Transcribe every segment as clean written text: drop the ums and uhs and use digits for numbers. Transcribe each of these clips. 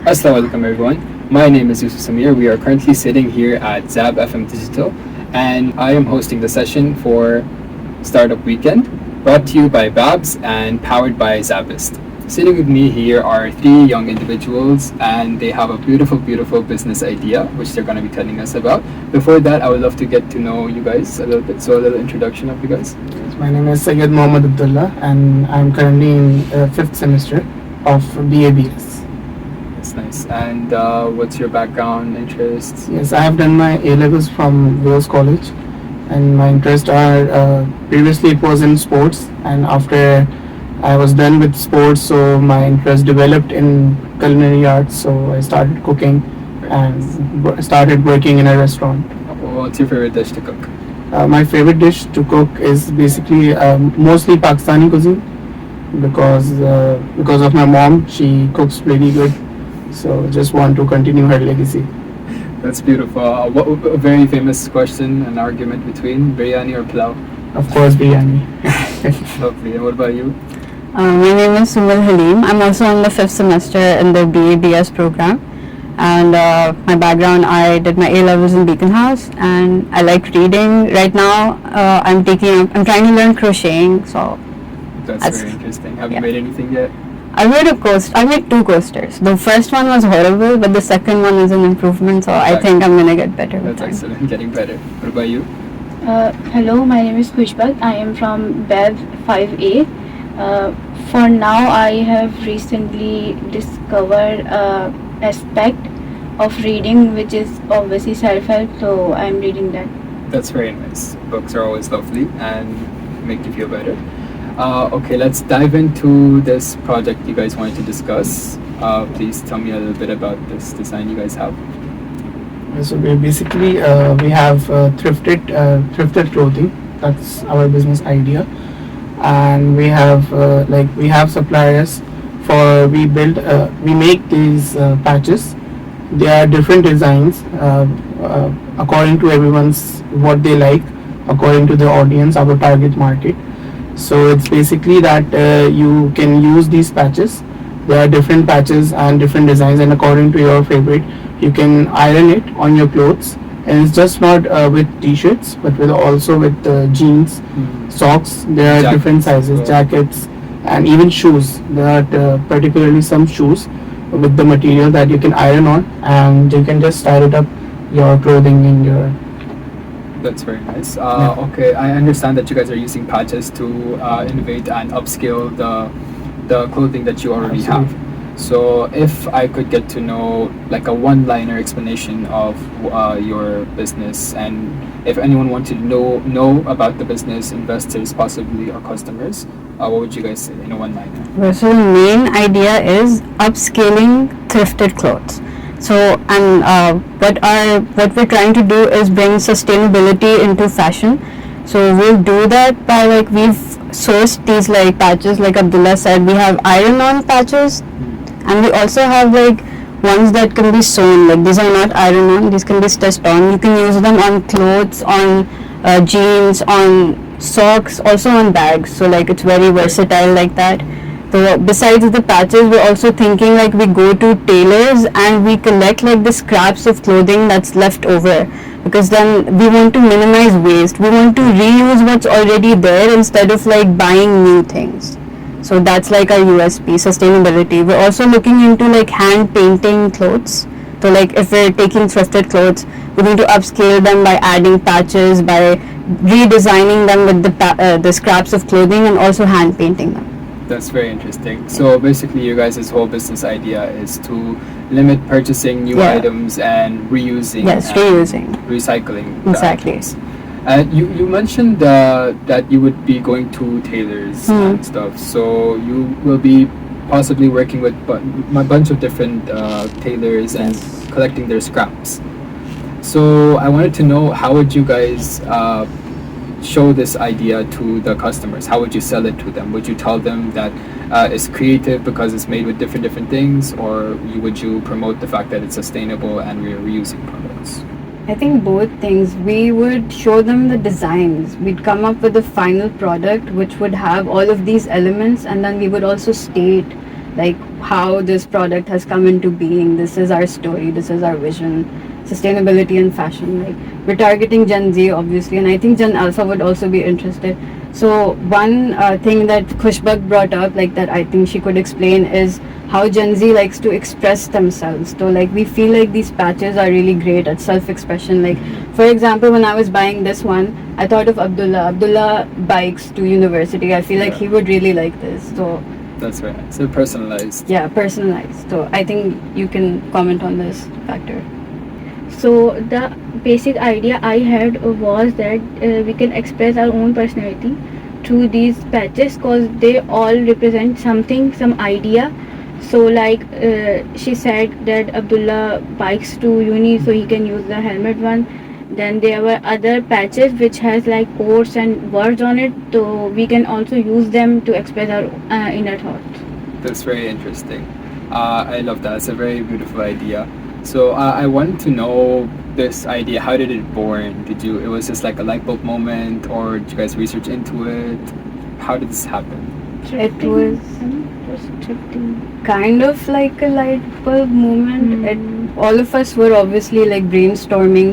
Assalamualaikum everyone. My name is Yusuf Samir. We are currently sitting here at ZABFM Digital, and I am hosting the session for Startup Weekend, brought to you by Babs and powered by ZABIST. Sitting with me here are three young individuals, and they have a beautiful, beautiful business idea, which they're going to be telling us about. Before that, I would love to get to know you guys a little bit. So a little introduction of you guys. My name is Syed Mohammad Abdullah, and I'm currently in fifth semester of BABS. That's nice. And what's your background, interests? Yes, I have done my A levels from Wales College, and my interests are previously it was in sports, and after I was done with sports, so my interest developed in culinary arts. So I started cooking and started working in a restaurant. What's your favorite dish to cook? My favorite dish to cook is basically mostly Pakistani cuisine because of my mom. She cooks pretty good, so just want to continue her legacy. That's beautiful. What a very famous question, an argument between biryani or pulao? Of course, biryani. Lovely. And what about you? My name is Sumal Halim. I'm also in the fifth semester in the BABS program. And my background, I did my A levels in Beacon House, and I like reading. Right now, I'm trying to learn crocheting. So that's very interesting. Have you made anything yet? I made two coasters. The first one was horrible, but the second one is an improvement. So I think I'm gonna get better with time. That's excellent. Getting better. What about you? Hello, my name is Kushbal. I am from BEV 5A. For now, I have recently discovered aspect of reading, which is obviously self-help, so I'm reading that. That's very nice. Books are always lovely and make you feel better. Okay, let's dive into this project you guys wanted to discuss. Please tell me a little bit about this design you guys have. So we have thrifted clothing. That's our business idea, and we have suppliers for we make these patches. They are different designs according to everyone's what they like, according to the audience, our target market. So it's basically that you can use these patches. There are different patches and different designs, and according to your favorite, you can iron it on your clothes. And it's just not with t-shirts, but also with jeans, socks. There are different sizes, jackets, and even shoes. There are particularly some shoes with the material that you can iron on, and you can just style it up your clothing in your. That's very nice. Okay, I understand that you guys are using patches to innovate and upscale the clothing that you already have. So if I could get to know like a one-liner explanation of your business, and if anyone wanted to know about the business, investors possibly or customers, what would you guys say in a one-liner? Well, so the main idea is upscaling thrifted clothes. So and what we're trying to do is bring sustainability into fashion. So we'll do that by we've sourced these patches, like Abdullah said. We have iron-on patches, and we also have ones that can be sewn. These are not iron-on; these can be stitched on. You can use them on clothes, on jeans, on socks, also on bags. So it's very versatile like that. So besides the patches, we're also thinking we go to tailors and we collect the scraps of clothing that's left over, because then we want to minimize waste. We want to reuse what's already there instead of buying new things. So that's our USP, sustainability. We're also looking into hand painting clothes. So if we're taking thrifted clothes, we need to upscale them by adding patches, by redesigning them with the scraps of clothing, and also hand painting them. That's very interesting. So basically, you guys' whole business idea is to limit purchasing new items and reusing. Yes, and reusing. Recycling. Exactly. You mentioned that you would be going to tailors and stuff. So you will be possibly working with a bunch of different tailors and collecting their scraps. So I wanted to know, how would you guys show this idea to the customers? How would you sell it to them? Would you tell them that it's creative because it's made with different things, or would you promote the fact that it's sustainable and we're reusing products? I think both things. We would show them the designs. We'd come up with a final product which would have all of these elements, and then we would also state like how this product has come into being. This is our story, this is our vision, sustainability and fashion. Like, we're targeting Gen Z obviously, and I think Gen Alpha would also be interested. So one thing that Khushbak brought up, like that I think she could explain, is how Gen Z likes to express themselves. So like we feel like these patches are really great at self-expression. Like for example, when I was buying this one, I thought of Abdullah. Abdullah bikes to university. I feel like he would really like this. So That's right. So personalized. yeah, personalized. So I think you can comment on this factor. So the basic idea I had was that we can express our own personality through these patches because they all represent something, some idea. So like she said that Abdullah bikes to uni so he can use the helmet one. Then there were other patches which has like quotes and words on it, so we can also use them to express our inner thoughts. That's very interesting. I love that. It's a very beautiful idea. So I want to know this idea. How did it born? It was just like a light bulb moment, or did you guys research into it? How did this happen? It was Thrifting. kind of like a light bulb moment. All of us were obviously like brainstorming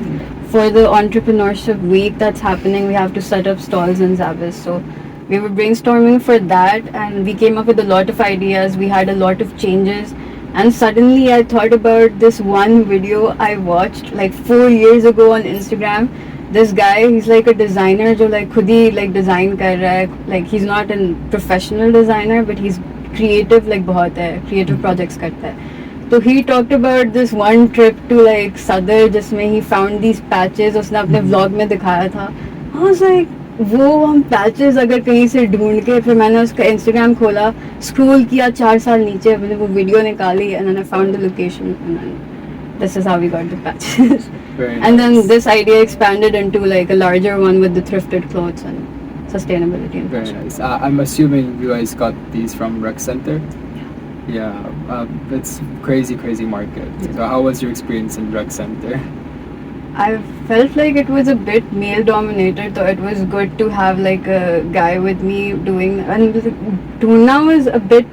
for the entrepreneurship week that's happening. We have to set up stalls in ZABIST. So we were brainstorming for that, and we came up with a lot of ideas. We had a lot of changes, and suddenly I thought about this one video I watched like 4 years ago on Instagram. This guy, he's like a designer जो like खुद ही like design कर रहा है. Like he's not a professional designer, but he's creative, like बहुत है, creative projects करता है. So he talked about this one trip to like Sadr जिसमें he found these patches. उसने अपने vlog में दिखाया था. I was like, वो हम पैचेस अगर कहीं से ढूंढ के, फिर मैंने उसका इंस्टाग्राम खोला, स्क्रॉल किया 4 साल नीचे, मैंने वो वीडियो निकाली, and then I found the location, and then this is how we got the patches. Very And then nice. this idea expanded into like a larger one with the thrifted clothes and sustainability and Very fashion. nice. I'm assuming you guys got these from Rec Center. Yeah, it's crazy market. So how was your experience in Rec Center? I felt like it was a bit male dominated, so it was good to have like a guy with me doing, and Tuna was a bit,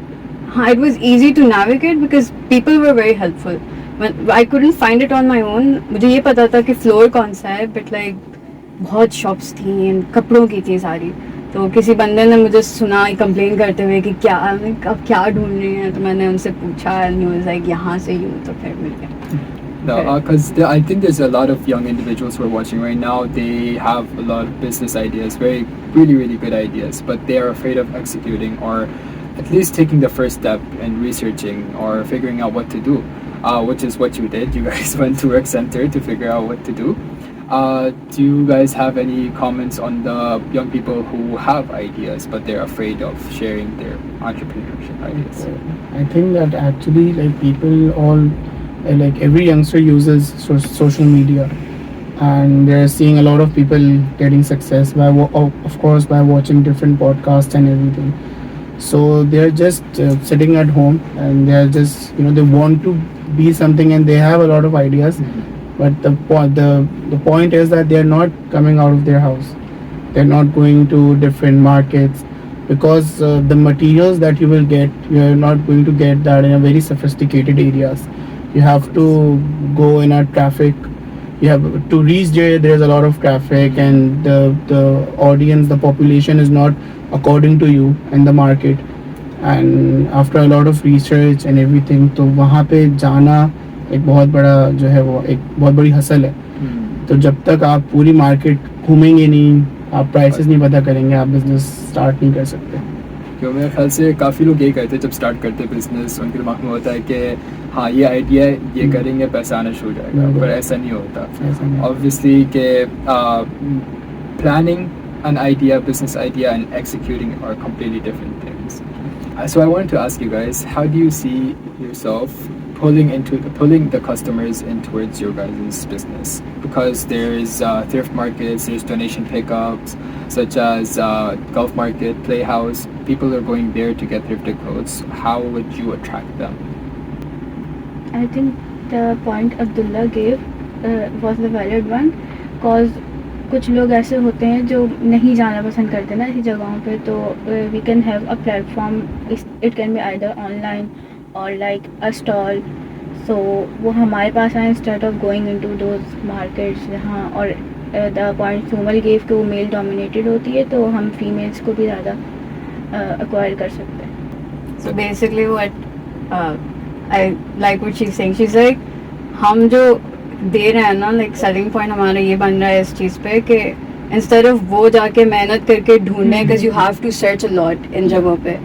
it was easy to navigate because people were very helpful. When I couldn't find it on my own, मुझे ये पता था कि floor कौन सा है, but like बहुत shops थी and कपड़ों की थी सारी. तो किसी बंदे ने मुझे सुना कंप्लेन करते हुए कि क्या अब क्या ढूंढ रही हैं, तो मैंने उनसे पूछा and he was like यहाँ से यूँ, तो फिर मिल गया. No, because I think there's a lot of young individuals who are watching right now. They have a lot of business ideas, really good ideas, but they are afraid of executing or at least taking the first step and researching or figuring out what to do, which is what you did. You guys went to Rec Center to figure out what to do. Do you guys have any comments on the young people who have ideas but they're afraid of sharing their entrepreneurship ideas? I think that actually like people all like every youngster uses social media, and they're seeing a lot of people getting success by of course by watching different podcasts and everything. So they're just sitting at home, and they're just they want to be something, and they have a lot of ideas. But the point is that they're not coming out of their house. They're not going to different markets, because the materials that you will get, you're not going to get that in a very sophisticated areas. You have to go in a traffic. You have to reach there. There's a lot of traffic, and the audience, the population is not according to you in the market. And after a lot of research and everything, तो वहाँ पे जाना एक बहुत बड़ा जो है वो एक बहुत बड़ी हसल है. तो जब तक आप पूरी मार्केट घूमेंगे नहीं, आप प्राइसेस नहीं पता करेंगे, आप बिजनेस स्टार्ट नहीं कर सकते. क्यों मेरे ख्याल से काफ़ी लोग यही करते हैं जब स्टार्ट करते हैं बिजनेस. उनके दिमाग में होता है कि हाँ ये आइडिया है, ये करेंगे पैसा आना शुरू हो जाएगा, पर ऐसा नहीं होता. Obviously के planning an idea, business idea, and executing are completely different things. So I wanted to ask you guys, how do you see yourself pulling the customers in towards your guys' business? Because there's thrift markets, there's donation pickups, such as Gulf Market, Playhouse. People are going there to get thrifted clothes. How would you attract them? I think the point Abdullah gave was the valid one, because कुछ लोग ऐसे होते हैं जो नहीं जाना पसंद करते ना ऐसी जगहों पे, तो we can have a platform, it can be either online और लाइक अ स्टॉल, सो वो हमारे पास आए instead of going into those markets जहाँ, और द पॉइंट सुमल गेव कि वो मेल डोमिनेटेड होती है, तो हम फीमेल्स को भी ज़्यादा एक्वायर कर सकते हैं. So basically what I like what she's saying. She's like हम जो दे रहे हैं ना, like selling point हमारा ये बन रहा है इस चीज़ पे कि instead of वो जाके मेहनत करके ढूंढने, because you have to search a lot इन जगहों पे,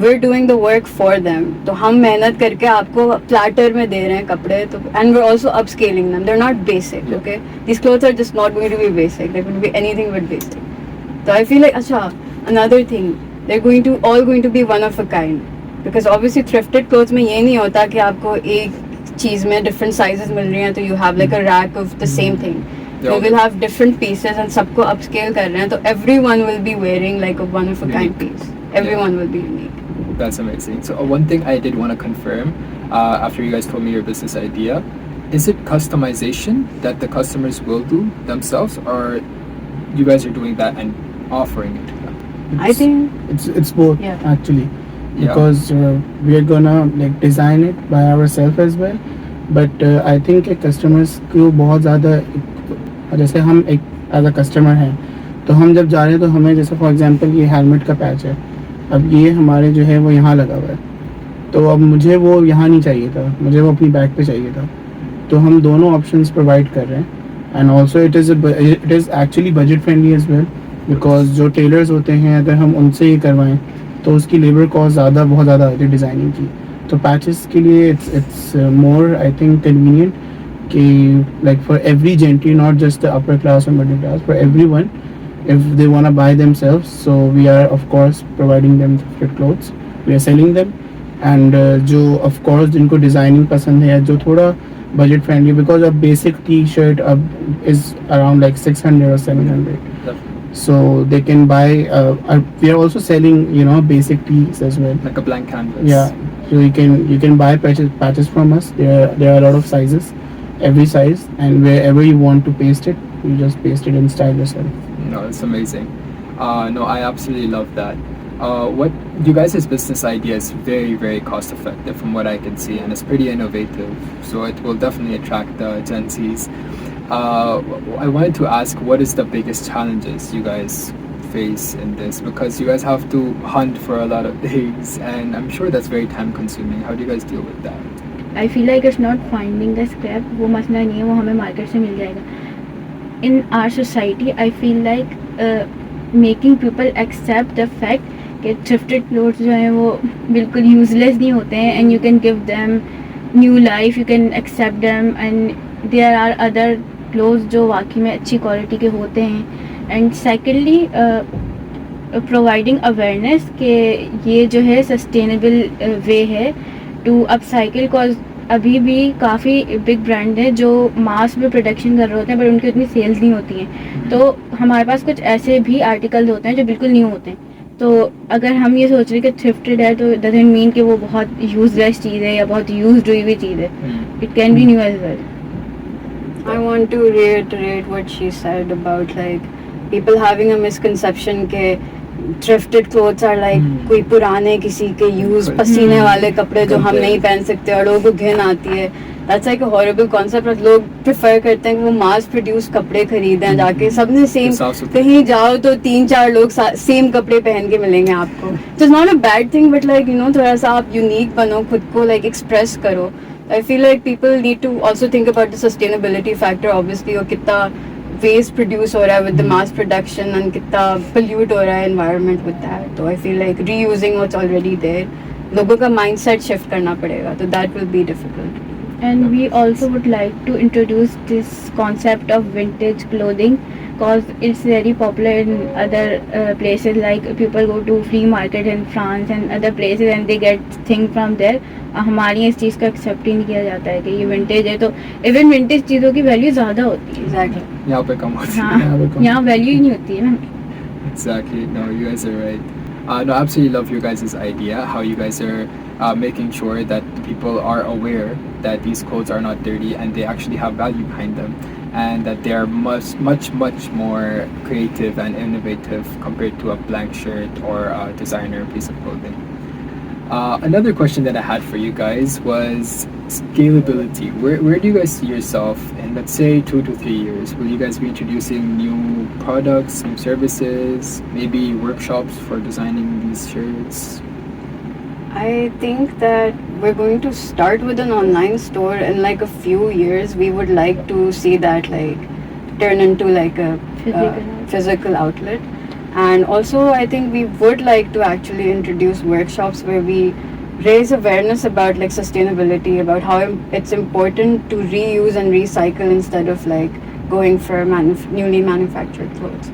we're doing the work for them. तो हम मेहनत करके आपको platter में दे रहे हैं कपड़े, तो and we're also upscaling them. They're not basic, okay? These clothes are just not going to be basic. They're going to be anything but basic. So I feel like अच्छा, another thing, they're all going to be one of a kind. Because obviously thrifted clothes में ये नहीं होता कि आपको एक चीज़ में different sizes मिल रही हैं, तो you have like a rack of the same thing. You will have different pieces and सबको upscale कर रहे हैं, तो everyone will be wearing like a one of a kind piece. Everyone will be unique. That's amazing. So one thing I did want to confirm after you guys told me your business idea, is it customization that the customers will do themselves, or you guys are doing that and offering it to them? I think it's both, Yeah. actually, because we are gonna like design it by ourselves as well, but I think customers को बहुत ज़्यादा, जैसे हम एक as a customer हैं, तो हम जब जा रहे हैं तो हमें, जैसे फॉर एग्जांपल ये हेलमेट का पैच है, अब ये हमारे जो है वो यहाँ लगा हुआ है, तो अब मुझे वो यहाँ नहीं चाहिए था, मुझे वो अपनी बैग पे चाहिए था, तो हम दोनों ऑप्शंस प्रोवाइड कर रहे हैं. And also it is actually budget friendly as well, because जो टेलर्स होते हैं अगर हम उनसे ही करवाएं तो उसकी लेबर कॉस्ट बहुत ज़्यादा होती है डिज़ाइनिंग की. तो पैचेस के लिए it's more I think convenient कि like for every gentry, not just the upper class और middle class, for everyone, if they want to buy themselves, so we are of course providing them thrifted clothes, we are selling them. And जो of course जिनको designing पसंद है, जो थोड़ा budget friendly, because a basic t-shirt is around like 600 or 700, so they can buy we are also selling, you know, basic tees as well, Like a blank canvas. yeah, so you can buy patches from us. There are a lot of sizes, every size, and wherever you want to paste it, you just paste it and style yourself. No, it's amazing. No, I absolutely love that. What you guys' business idea is very, very cost effective from what I can see, and it's pretty innovative. So it will definitely attract the Gen Zs. I wanted to ask, what is the biggest challenges you guys face in this? Because you guys have to hunt for a lot of days, and I'm sure that's very time consuming. How do you guys deal with that? I feel like it's not finding the scrap, वो मसला नहीं है, वो हमें market से मिल जाएगा. In our society, I feel like making people accept the fact कि thrifted clothes जो हैं वो बिल्कुल useless नहीं होते हैं, and you can give them new life, you can accept them, and there are other clothes जो वाकई में अच्छी quality के होते हैं. And secondly, providing awareness कि ये जो है sustainable way है to upcycle, cause अभी भी काफ़ी बिग ब्रांड हैं जो मास में प्रोडक्शन कर रहे होते हैं, पर उनकी उतनी सेल्स नहीं होती हैं. तो हमारे पास कुछ ऐसे भी आर्टिकल होते हैं जो बिल्कुल न्यू होते हैं. तो अगर हम ये सोच रहे हैं कि थ्रिफ्टेड है, तो डजंट मीन कि वो बहुत यूजलेस चीज़ है या बहुत यूज्ड हुई हुई चीज़ है. It can B new age well. I want to reiterate what she said about like people having a misconception के thrifted clothes are like कोई पुराने किसी के यूज पसीने वाले कपड़े जो हम नहीं पहन सकते और लोगों को घिन आती है. That's like a horrible concept. लोग प्रेफर करते हैं कि वो मास प्रोड्यूस कपड़े खरीदें जाके, सबने सेम, कहीं जाओ तो 3-4 लोग सेम कपड़े पहन के मिलेंगे आपको. It's not a bad thing, but like you know, थोड़ा सा आप यूनिक बनो, खुद को like express करो. I feel like people need to also think about the sustainability factor, obviously, और कितना waste produce हो रहा है with the mass production and कितना pollute हो रहा है environment with that. So I feel like reusing what's already there, लोगों का mindset shift करना पड़ेगा, तो that will be difficult. And we also would like to introduce this concept of vintage clothing, because it's very popular in other places, like people go to flea market in France and other places and they get things from there. हमारी इस चीज़ का accept ही नहीं किया जाता है कि ये vintage है, तो इवन विंटेज चीज़ों की वैल्यू ज़्यादा होती है. Exactly. यहाँ पे कम होती है. हाँ, यहाँ वैल्यू ही नहीं होती है ना. Exactly. No, you guys are right. No, I absolutely love your guys' idea, how you guys are making sure that people are aware that these clothes are not dirty and they actually have value behind them, and that they are much more creative and innovative compared to a blank shirt or a designer piece of clothing. Another question that I had for you guys was scalability. Where do you guys see yourself in, let's say, 2 to 3 years? Will you guys be introducing new products, new services, maybe workshops for designing these shirts? I think that we're going to start with an online store in like a few years. We would like to see that like turn into like a physical outlet. And also, I think we would like to actually introduce workshops where we raise awareness about like sustainability, about how it's important to reuse and recycle instead of like going for newly manufactured clothes.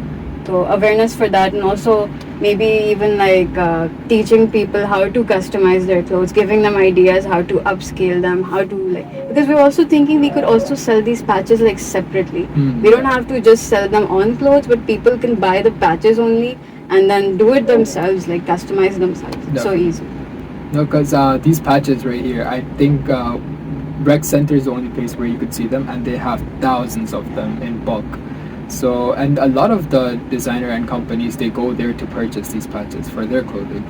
So awareness for that, and also maybe even like teaching people how to customize their clothes, giving them ideas how to upscale them, how to like, because we're also thinking we could also sell these patches like separately. We don't have to just sell them on clothes, but people can buy the patches only and then do it themselves, like customize themselves. It's so easy. No, because these patches right here, I think Rec Center is the only place where you could see them, and they have thousands of them in bulk. So, and a lot of the designer and companies, they go there to purchase these patches for their clothing.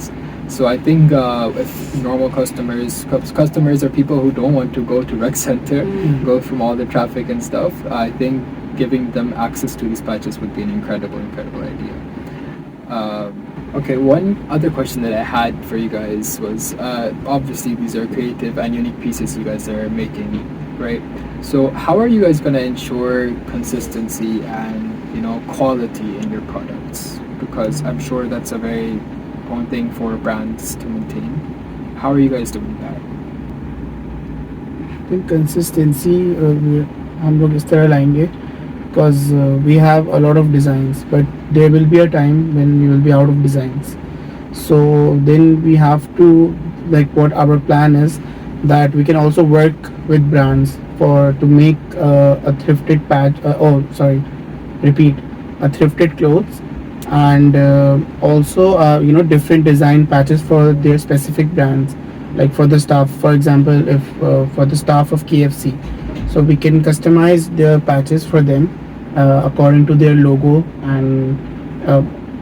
So I think if normal customers are people who don't want to go to Rec Center, go from all the traffic and stuff, I think giving them access to these patches would be an incredible idea. Okay, one other question that I had for you guys was, obviously these are creative and unique pieces you guys are making, right? So how are you guys going to ensure consistency and, quality in your products? Because I'm sure that's a very important thing for brands to maintain. How are you guys doing that? I think consistency हम लोग इस तरह लाएंगे because we have a lot of designs, but there will be a time when we will be out of designs. So then we have to, like, what our plan is, that we can also work with brands to make a thrifted patch. A thrifted clothes, and also different design patches for their specific brands. Like for the staff, for example, if for the staff of KFC, so we can customize their patches for them according to their logo, and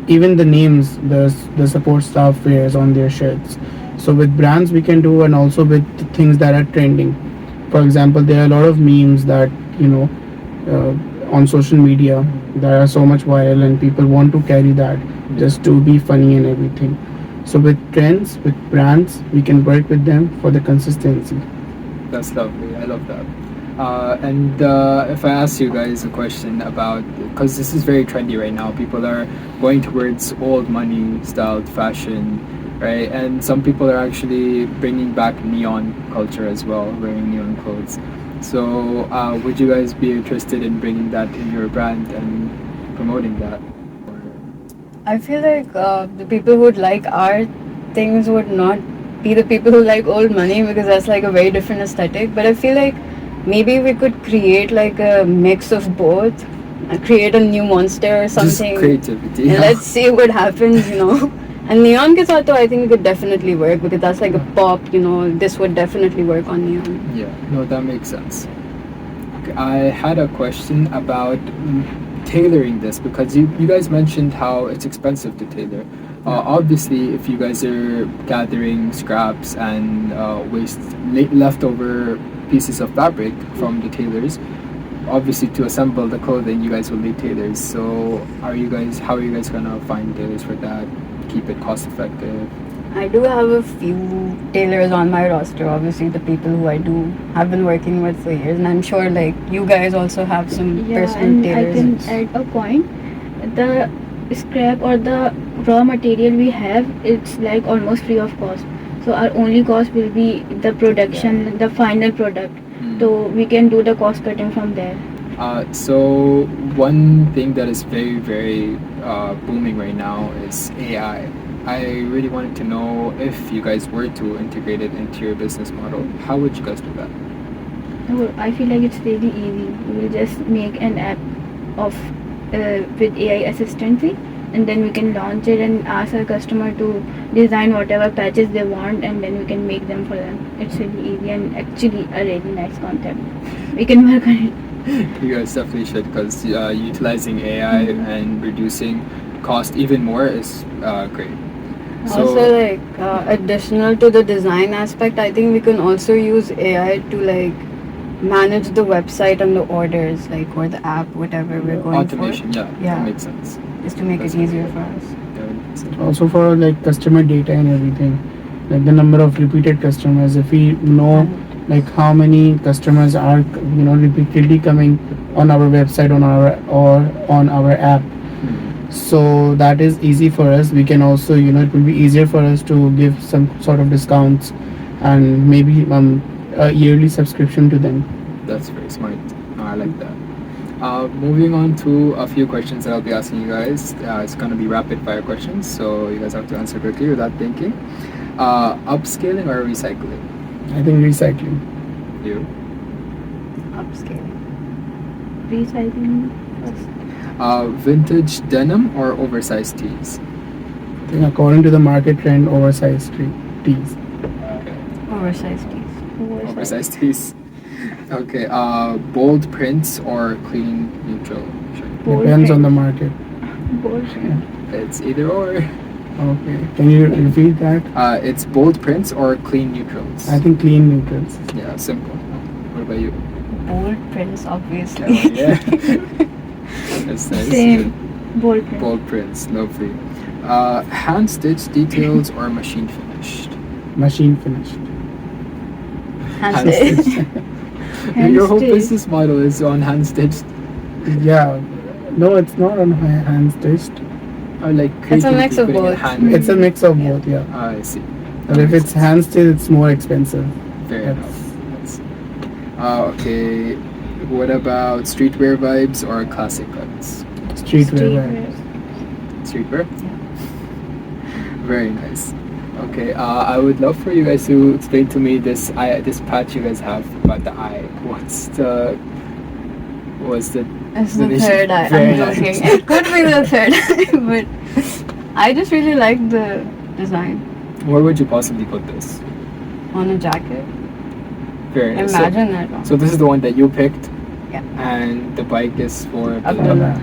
even the names the support staff wears on their shirts. So with brands we can do, and also with things that are trending. For example, there are a lot of memes that on social media that are so much viral, and people want to carry that just to be funny and everything. So with trends, with brands, we can work with them for the consistency. That's lovely. I love that. And if I ask you guys a question about, because this is very trendy right now, people are going towards old money styled fashion, right? And some people are actually bringing back neon culture as well, wearing neon clothes. So would you guys be interested in bringing that in your brand and promoting that? I feel like the people who would like our things would not be the people who like old money, because that's like a very different aesthetic. But I feel like maybe we could create like a mix of both, create a new monster or something. Just creativity. And let's see what happens, And neon ke saath, I think it could definitely work, because that's like a pop, this would definitely work on neon. Yeah, no, that makes sense. Okay, I had a question about tailoring this, because you guys mentioned how it's expensive to tailor. Obviously, if you guys are gathering scraps and leftover pieces of fabric from the tailors, obviously to assemble the clothing you guys will need tailors. So how are you guys gonna find tailors for that, keep it cost effective? I do have a few tailors on my roster, obviously the people who I do have been working with for years, and I'm sure like you guys also have some personal and tailors. I can add a point. The scrap or the raw material we have, it's like almost free of cost. So our only cost will be the production, the final product. So we can do the cost cutting from there. So one thing that is very, very booming right now is AI. I really wanted to know, if you guys were to integrate it into your business model, how would you guys do that? No, I feel like it's really easy. We will just make an app of with AI assistancy, and then we can launch it and ask our customer to design whatever patches they want, and then we can make them for them. It's really easy and actually a really nice concept. We can work on it. You guys definitely should, because utilizing AI and reducing cost even more is great. Also, like additional to the design aspect, I think we can also use AI to like manage the website and the orders, like, or the app, whatever we're going automation, for. yeah, that makes sense. Just to make That's it easier great. for us. That makes sense. Also for like customer data and everything, like the number of repeated customers. If we know like how many customers are repeatedly coming on our website on our app, so that is easy for us. We can also it will be easier for us to give some sort of discounts and maybe a yearly subscription to them. That's very smart. I like that. Moving on to a few questions that I'll be asking you guys. It's going to be rapid fire questions, so you guys have to answer quickly without thinking. Upscaling or recycling? I think recycling. You? Upscaling. Recycling first. Vintage denim or oversized tees? I think according to the market trend, oversized tees. Okay. Oversized tees. Oversized tees. Okay. Bold prints or clean neutral? Bold Depends on the print. market. Bold print. It's either or. Okay. Can you repeat that? It's bold prints or clean neutrals? I think clean neutrals. Yeah, simple. What about you? Bold prints, obviously. Oh, yeah. That's nice. Same. Bold print. Bold prints, lovely. Hand stitched details or machine finished? Machine finished. Hand stitched. Your whole Hand-stitched. business model is on hand stitched. Yeah. No, it's not on hand stitched. Or like It's a mix creatively of putting it both. handmade. It's a mix of both. Yeah. I see. But if it's hand stitched, it's more expensive. Fair Yes. enough. That's, okay. What about streetwear vibes or classic cuts? Streetwear. Streetwear? Very nice. Okay, I would love for you guys to explain to me this patch you guys have about the eye. What's the It's the Finish- third eye. very I'm nice. joking. It could be the third eye, but I just really like the design where would you possibly put this? on a jacket. Very nice. Imagine that. So this is the one that you picked, Yeah. and the bike is for Abdullah.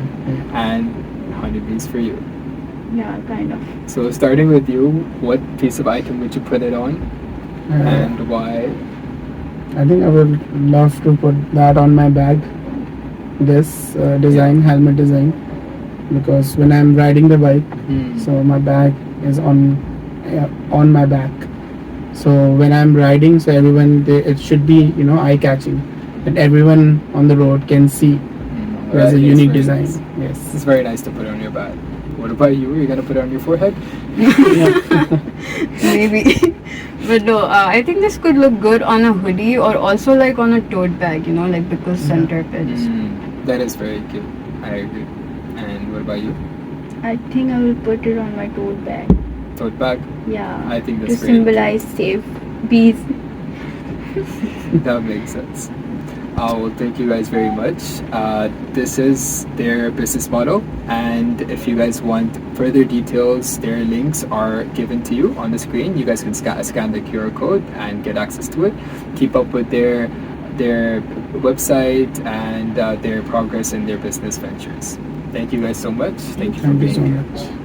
and honeybees for you. Yeah, kind of. So starting with you, what piece of item would you put it on, and why? I think I would love to put that on my bag. This design, helmet design, because when I'm riding the bike, so my bag is on my back. So when I'm riding, so it should be eye catching, that everyone on the road can see. There's That a is unique very design. nice. Yes. It's very nice to put on your bag. What about you? You're gonna put it on your forehead? Maybe. But no, I think this could look good on a hoodie or also like on a tote bag, like because center pits. That is very cute. I agree. And what about you? I think I will put it on my tote bag. Tote bag? Yeah. I think To that's very symbolize safe bees. cute. That makes sense. Well, thank you guys very much. This is their business model, and if you guys want further details, their links are given to you on the screen. You guys can scan the QR code and get access to it. Keep up with their website and their progress in their business ventures. Thank you guys so much. Thank you for Thank you being so here. much.